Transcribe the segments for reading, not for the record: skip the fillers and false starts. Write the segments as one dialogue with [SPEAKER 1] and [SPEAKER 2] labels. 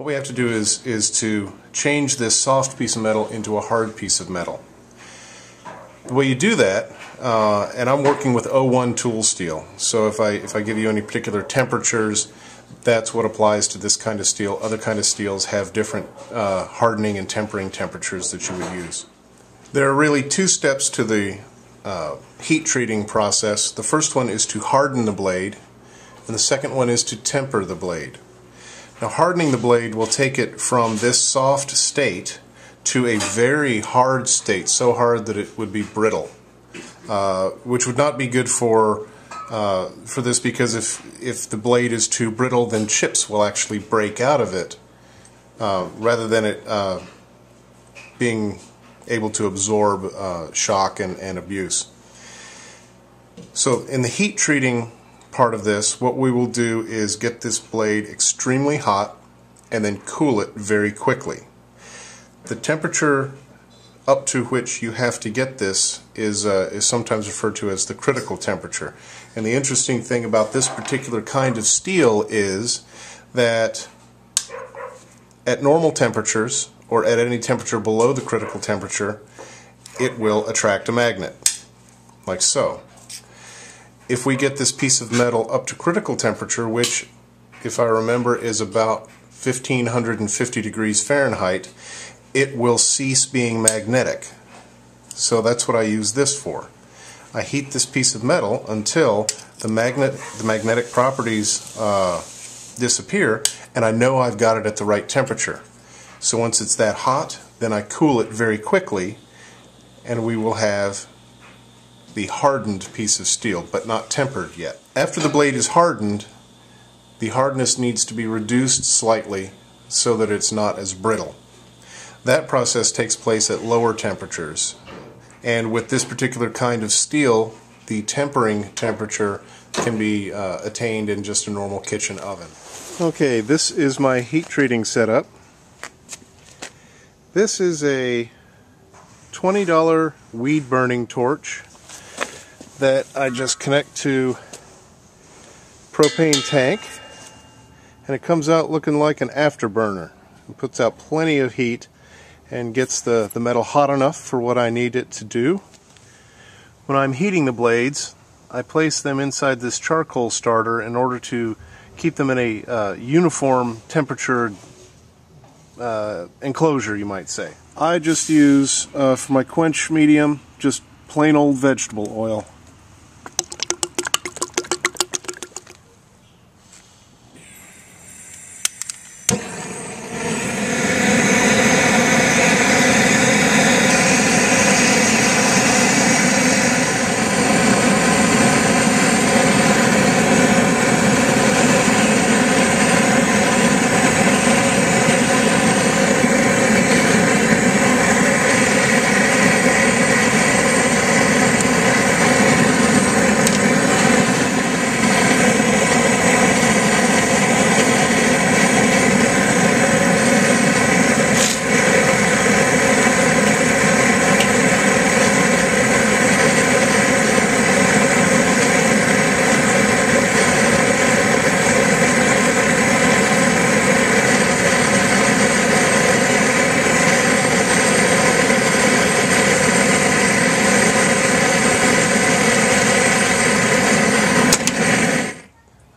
[SPEAKER 1] What we have to do is to change this soft piece of metal into a hard piece of metal. The way you do that, and I'm working with 01 tool steel, so if I give you any particular temperatures, that's what applies to this kind of steel. Other kind of steels have different hardening and tempering temperatures that you would use. There are really two steps to the heat treating process. The first one is to harden the blade, and the second one is to temper the blade. Now, hardening the blade will take it from this soft state to a very hard state, so hard that it would be brittle, which would not be good for this, because if the blade is too brittle, then chips will actually break out of it rather than it being able to absorb shock and abuse. So in the heat treating part of this, what we will do is get this blade extremely hot and then cool it very quickly. The temperature up to which you have to get this is sometimes referred to as the critical temperature. And the interesting thing about this particular kind of steel is that at normal temperatures, or at any temperature below the critical temperature, it will attract a magnet, like so. If we get this piece of metal up to critical temperature, which, if I remember, is about 1550 degrees Fahrenheit, it will cease being magnetic. So that's what I use this for. I heat this piece of metal until the magnetic properties disappear, and I know I've got it at the right temperature. So once it's that hot, then I cool it very quickly, and we will have the hardened piece of steel, but not tempered yet. After the blade is hardened, the hardness needs to be reduced slightly so that it's not as brittle. That process takes place at lower temperatures, and with this particular kind of steel, the tempering temperature can be attained in just a normal kitchen oven. Okay, this is my heat treating setup. This is a $20 weed burning torch that I just connect to propane tank, and it comes out looking like an afterburner. It puts out plenty of heat and gets the metal hot enough for what I need it to do. When I'm heating the blades, I place them inside this charcoal starter in order to keep them in a uniform temperature enclosure, you might say. I just use, for my quench medium, just plain old vegetable oil.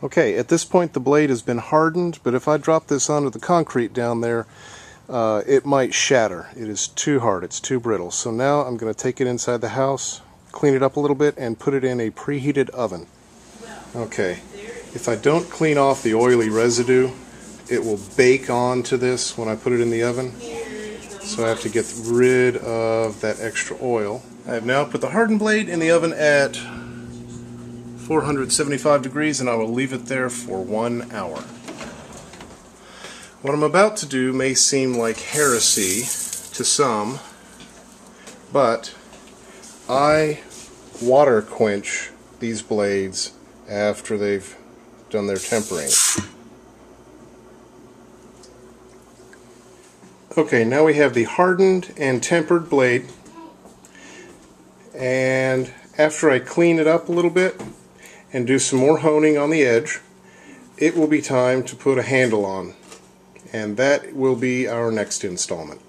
[SPEAKER 1] Okay, at this point the blade has been hardened, but if I drop this onto the concrete down there, it might shatter. It is too hard, it's too brittle. So now I'm going to take it inside the house, clean it up a little bit, and put it in a preheated oven. Okay, if I don't clean off the oily residue, it will bake onto this when I put it in the oven. So I have to get rid of that extra oil. I have now put the hardened blade in the oven at 475 degrees, and I will leave it there for 1 hour. What I'm about to do may seem like heresy to some, but I water quench these blades after they've done their tempering. Okay, now we have the hardened and tempered blade, and after I clean it up a little bit and do some more honing on the edge, it will be time to put a handle on. and that will be our next installment.